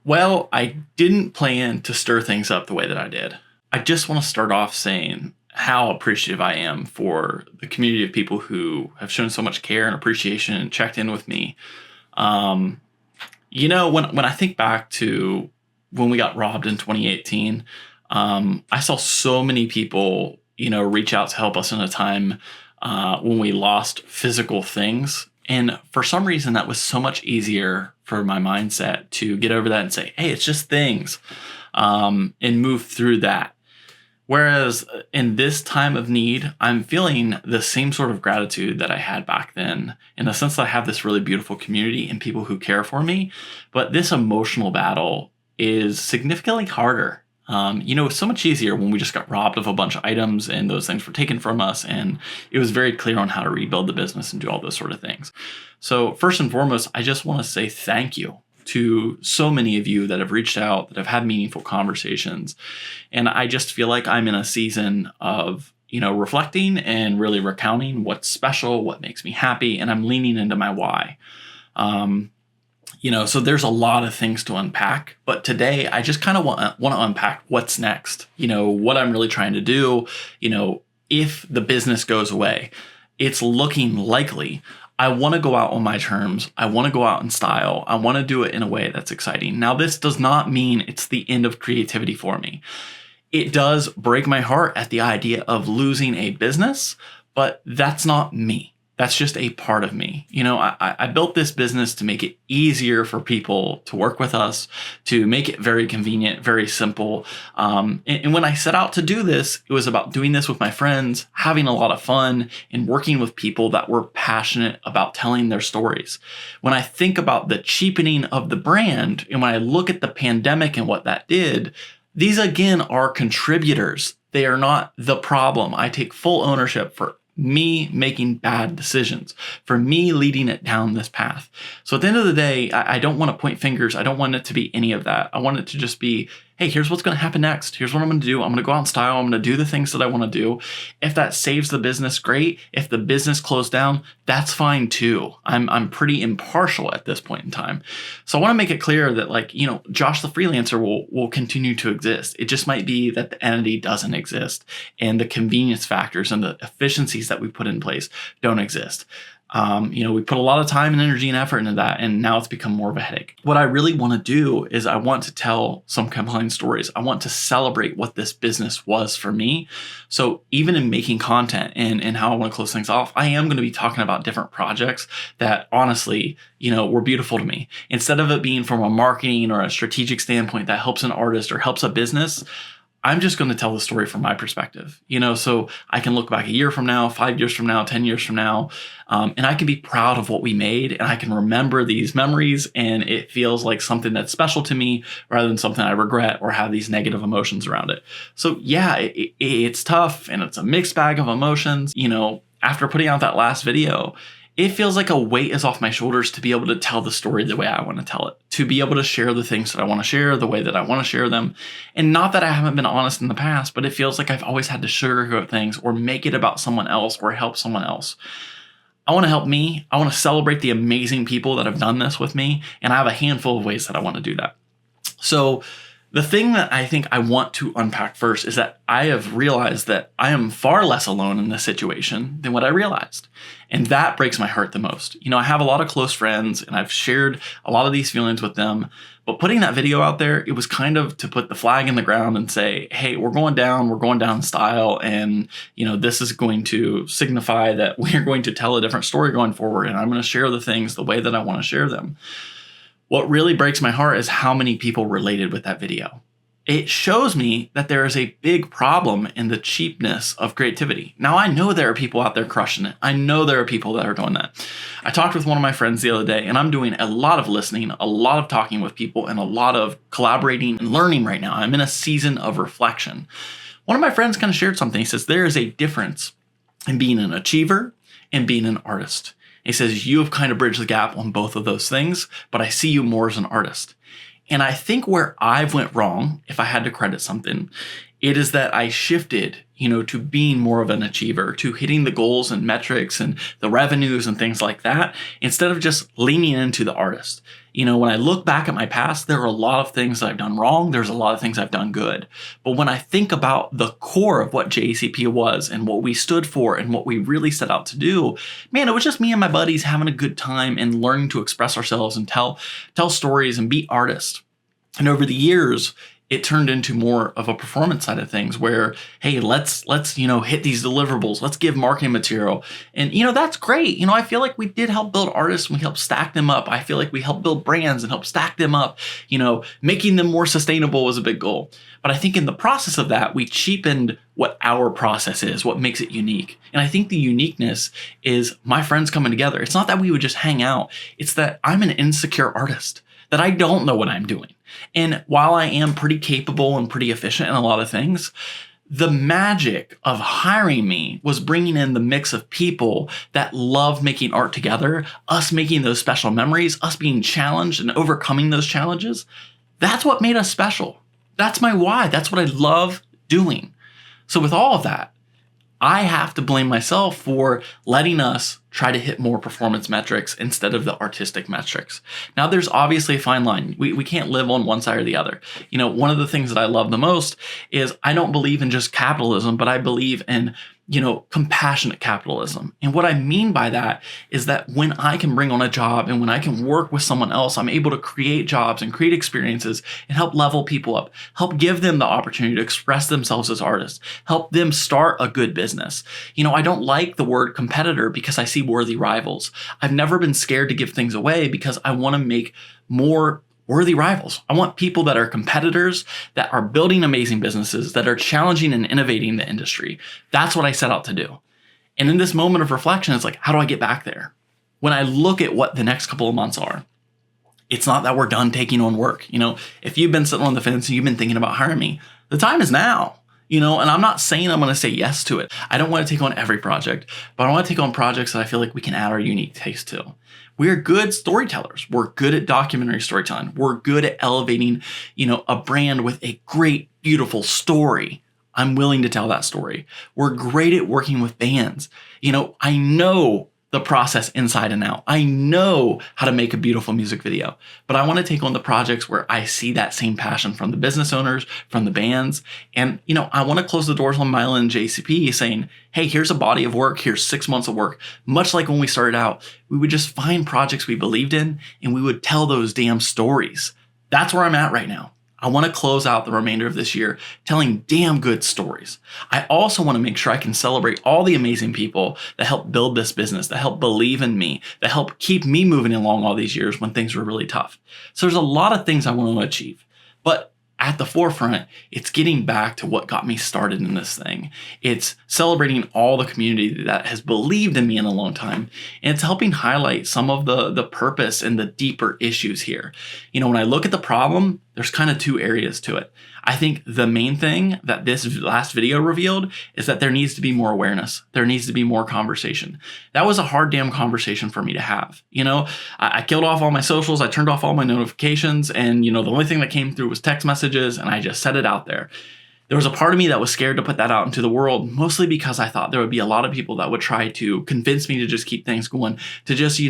Well, I didn't plan to stir things up the way that I did. I just want to start off saying how appreciative I am for the community of people who have shown so much care and appreciation and checked in with me. Um, when I think back to when we got robbed in 2018, I saw so many people, reach out to help us in a time when we lost physical things. And for some reason, that was so much easier for my mindset to get over that and say, hey, it's just things, and move through that. Whereas in this time of need, I'm feeling the same sort of gratitude that I had back then, in the sense that I have this really beautiful community and people who care for me. But this emotional battle is significantly harder. So much easier when we just got robbed of a bunch of items and those things were taken from us. And it was very clear on how to rebuild the business and do all those sort of things. So first and foremost, I just want to say thank you to so many of you that have reached out, that have had meaningful conversations. And I just feel like I'm in a season of, reflecting and really recounting what's special, what makes me happy, and I'm leaning into my why. So there's a lot of things to unpack, but today I just kind of want to unpack what's next, what I'm really trying to do, if the business goes away. It's looking likely. I want to go out on my terms. I want to go out in style. I want to do it in a way that's exciting. Now, this does not mean it's the end of creativity for me. It does break my heart at the idea of losing a business, but that's not me. That's just a part of me. I built this business to make it easier for people to work with us, to make it very convenient, very simple. And when I set out to do this, it was about doing this with my friends, having a lot of fun, and working with people that were passionate about telling their stories. When I think about the cheapening of the brand, and when I look at the pandemic and what that did, these again are contributors. They are not the problem. I take full ownership for me making bad decisions, for me leading it down this path. So at the end of the day, I don't want to point fingers. I don't want it to be any of that. I want it to just be, hey, here's what's going to happen next. Here's what I'm going to do. I'm going to go out in style. I'm going to do the things that I want to do. If that saves the business, great. If the business closed down, that's fine too. I'm pretty impartial at this point in time. So I want to make it clear that Josh the freelancer will continue to exist. It just might be that the entity doesn't exist and the convenience factors and the efficiencies that we put in place don't exist. We put a lot of time and energy and effort into that, and now it's become more of a headache. What I really want to do is I want to tell some compelling stories. I want to celebrate what this business was for me. So even in making content and how I want to close things off, I am going to be talking about different projects that honestly, were beautiful to me. Instead of it being from a marketing or a strategic standpoint that helps an artist or helps a business, I'm just going to tell the story from my perspective, so I can look back a year from now, 5 years from now, 10 years from now, and I can be proud of what we made, and I can remember these memories, and it feels like something that's special to me rather than something I regret or have these negative emotions around it. So yeah, it's tough, and it's a mixed bag of emotions. After putting out that last video, it feels like a weight is off my shoulders to be able to tell the story the way I want to tell it, to be able to share the things that I want to share the way that I want to share them. And not that I haven't been honest in the past, but it feels like I've always had to sugarcoat things or make it about someone else or help someone else. I want to help me. I want to celebrate the amazing people that have done this with me. And I have a handful of ways that I want to do that. So the thing that I think I want to unpack first is that I have realized that I am far less alone in this situation than what I realized. And that breaks my heart the most. I have a lot of close friends and I've shared a lot of these feelings with them. But putting that video out there, it was kind of to put the flag in the ground and say, hey, we're going down in style. And, this is going to signify that we're going to tell a different story going forward. And I'm going to share the things the way that I want to share them. What really breaks my heart is how many people related with that video. It shows me that there is a big problem in the cheapness of creativity. Now, I know there are people out there crushing it. I know there are people that are doing that. I talked with one of my friends the other day, and I'm doing a lot of listening, a lot of talking with people, and a lot of collaborating and learning right now. I'm in a season of reflection. One of my friends kind of shared something. He says, there is a difference in being an achiever and being an artist. He says, you have kind of bridged the gap on both of those things, but I see you more as an artist. And I think where I've went wrong, if I had to credit something, it is that I shifted, to being more of an achiever, to hitting the goals and metrics and the revenues and things like that, instead of just leaning into the artist. When I look back at my past, there are a lot of things that I've done wrong. There's a lot of things I've done good. But when I think about the core of what JECP was and what we stood for and what we really set out to do, man, it was just me and my buddies having a good time and learning to express ourselves and tell stories and be artists. And over the years, it turned into more of a performance side of things where, hey, let's hit these deliverables. Let's give marketing material. And, that's great. I feel like we did help build artists and we helped stack them up. I feel like we helped build brands and help stack them up. Making them more sustainable was a big goal. But I think in the process of that, we cheapened what our process is, what makes it unique. And I think the uniqueness is my friends coming together. It's not that we would just hang out. It's that I'm an insecure artist, that I don't know what I'm doing. And while I am pretty capable and pretty efficient in a lot of things, the magic of hiring me was bringing in the mix of people that love making art together, us making those special memories, us being challenged and overcoming those challenges. That's what made us special. That's my why. That's what I love doing. So with all of that, I have to blame myself for letting us try to hit more performance metrics instead of the artistic metrics. Now, there's obviously a fine line. We can't live on one side or the other. One of the things that I love the most is I don't believe in just capitalism, but I believe in compassionate capitalism. And what I mean by that is that when I can bring on a job and when I can work with someone else, I'm able to create jobs and create experiences and help level people up, help give them the opportunity to express themselves as artists, help them start a good business. I don't like the word competitor because I see worthy rivals. I've never been scared to give things away because I want to make more worthy rivals. I want people that are competitors, that are building amazing businesses, that are challenging and innovating the industry. That's what I set out to do. And in this moment of reflection, it's like, how do I get back there? When I look at what the next couple of months are, it's not that we're done taking on work. If you've been sitting on the fence and you've been thinking about hiring me, the time is now. And I'm not saying I'm going to say yes to it. I don't want to take on every project, but I want to take on projects that I feel like we can add our unique taste to. We're good storytellers. We're good at documentary storytelling. We're good at elevating, a brand with a great, beautiful story. I'm willing to tell that story. We're great at working with bands. I know the process inside and out. I know how to make a beautiful music video, but I want to take on the projects where I see that same passion from the business owners, from the bands. And, I want to close the doors on Mylan and JCP saying, hey, here's a body of work. Here's 6 months of work. Much like when we started out, we would just find projects we believed in and we would tell those damn stories. That's where I'm at right now. I want to close out the remainder of this year telling damn good stories. I also want to make sure I can celebrate all the amazing people that helped build this business, that helped believe in me, that helped keep me moving along all these years when things were really tough. So there's a lot of things I want to achieve, but at the forefront, it's getting back to what got me started in this thing. It's celebrating all the community that has believed in me in a long time. And it's helping highlight some of the purpose and the deeper issues here. When I look at the problem, there's kind of 2 areas to it. I think the main thing that this last video revealed is that there needs to be more awareness. There needs to be more conversation. That was a hard damn conversation for me to have. I killed off all my socials. I turned off all my notifications. And, the only thing that came through was text messages. And I just set it out there. There was a part of me that was scared to put that out into the world, mostly because I thought there would be a lot of people that would try to convince me to just keep things going, to just,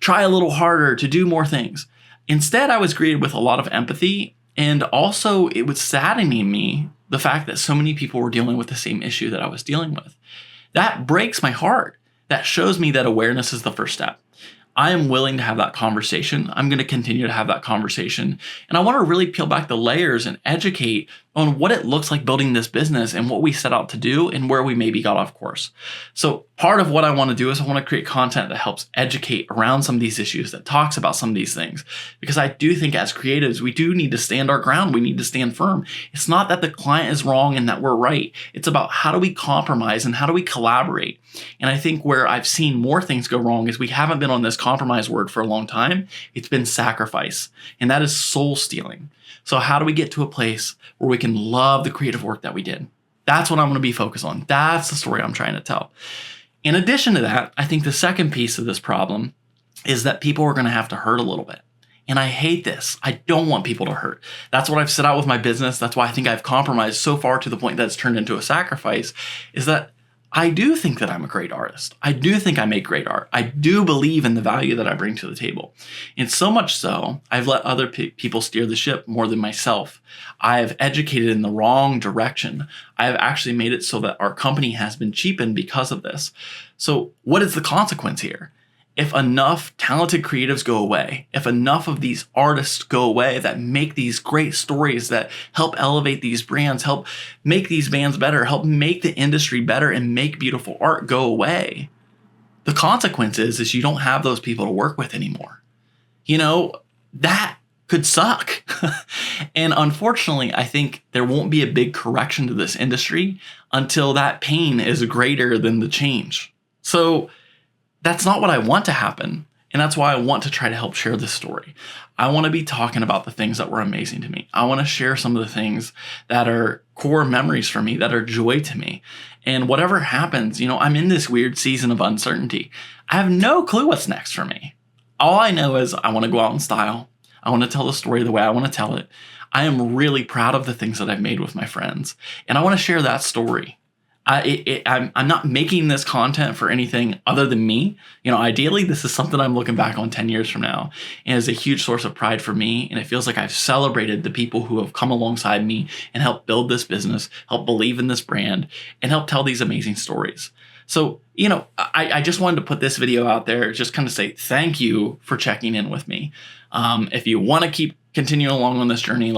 try a little harder, to do more things. Instead, I was greeted with a lot of empathy, and also it was saddening me, the fact that so many people were dealing with the same issue that I was dealing with. That breaks my heart. That shows me that awareness is the first step. I am willing to have that conversation. I'm going to continue to have that conversation. And I want to really peel back the layers and educate on what it looks like building this business and what we set out to do and where we maybe got off course. So part of what I want to do is I want to create content that helps educate around some of these issues, that talks about some of these things. Because I do think as creatives, we do need to stand our ground. We need to stand firm. It's not that the client is wrong and that we're right. It's about how do we compromise and how do we collaborate. And I think where I've seen more things go wrong is we haven't been on this compromise word for a long time. It's been sacrifice. And that is soul stealing. So how do we get to a place where we can love the creative work that we did? That's what I'm going to be focused on. That's the story I'm trying to tell. In addition to that, I think the second piece of this problem is that people are going to have to hurt a little bit. And I hate this. I don't want people to hurt. That's what I've set out with my business. That's why I think I've compromised so far to the point that it's turned into a sacrifice, is that I do think that I'm a great artist. I do think I make great art. I do believe in the value that I bring to the table. And so much so, I've let other people steer the ship more than myself. I've educated in the wrong direction. I've actually made it so that our company has been cheapened because of this. So what is the consequence here? If enough talented creatives go away, if enough of these artists go away that make these great stories that help elevate these brands, help make these bands better, help make the industry better and make beautiful art go away, the consequence is you don't have those people to work with anymore. That could suck. And unfortunately, I think there won't be a big correction to this industry until that pain is greater than the change. So that's not what I want to happen. And that's why I want to try to help share this story. I want to be talking about the things that were amazing to me. I want to share some of the things that are core memories for me, that are joy to me. And whatever happens, I'm in this weird season of uncertainty. I have no clue what's next for me. All I know is I want to go out in style. I want to tell the story the way I want to tell it. I am really proud of the things that I've made with my friends. And I want to share that story. I'm not making this content for anything other than me. Ideally, this is something I'm looking back on 10 years from now and is a huge source of pride for me. And it feels like I've celebrated the people who have come alongside me and helped build this business, help believe in this brand, and help tell these amazing stories. So, I just wanted to put this video out there, just kind of say thank you for checking in with me. If you want to keep continuing along on this journey,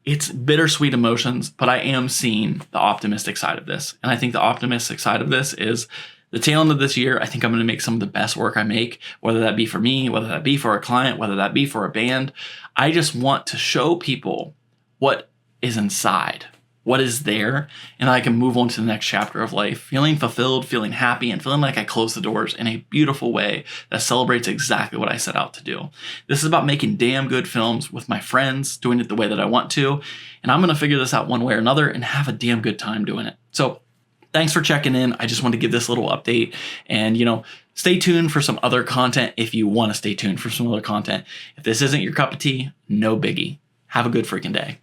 it's bittersweet emotions, but I am seeing the optimistic side of this. And I think the optimistic side of this is the tail end of this year. I think I'm going to make some of the best work I make, whether that be for me, whether that be for a client, whether that be for a band. I just want to show people what is inside, what is there, and I can move on to the next chapter of life, feeling fulfilled, feeling happy, and feeling like I closed the doors in a beautiful way that celebrates exactly what I set out to do. This is about making damn good films with my friends, doing it the way that I want to, and I'm going to figure this out one way or another and have a damn good time doing it. So thanks for checking in. I just wanted to give this little update, and stay tuned for some other content if you want to stay tuned for some other content. If this isn't your cup of tea, no biggie. Have a good freaking day.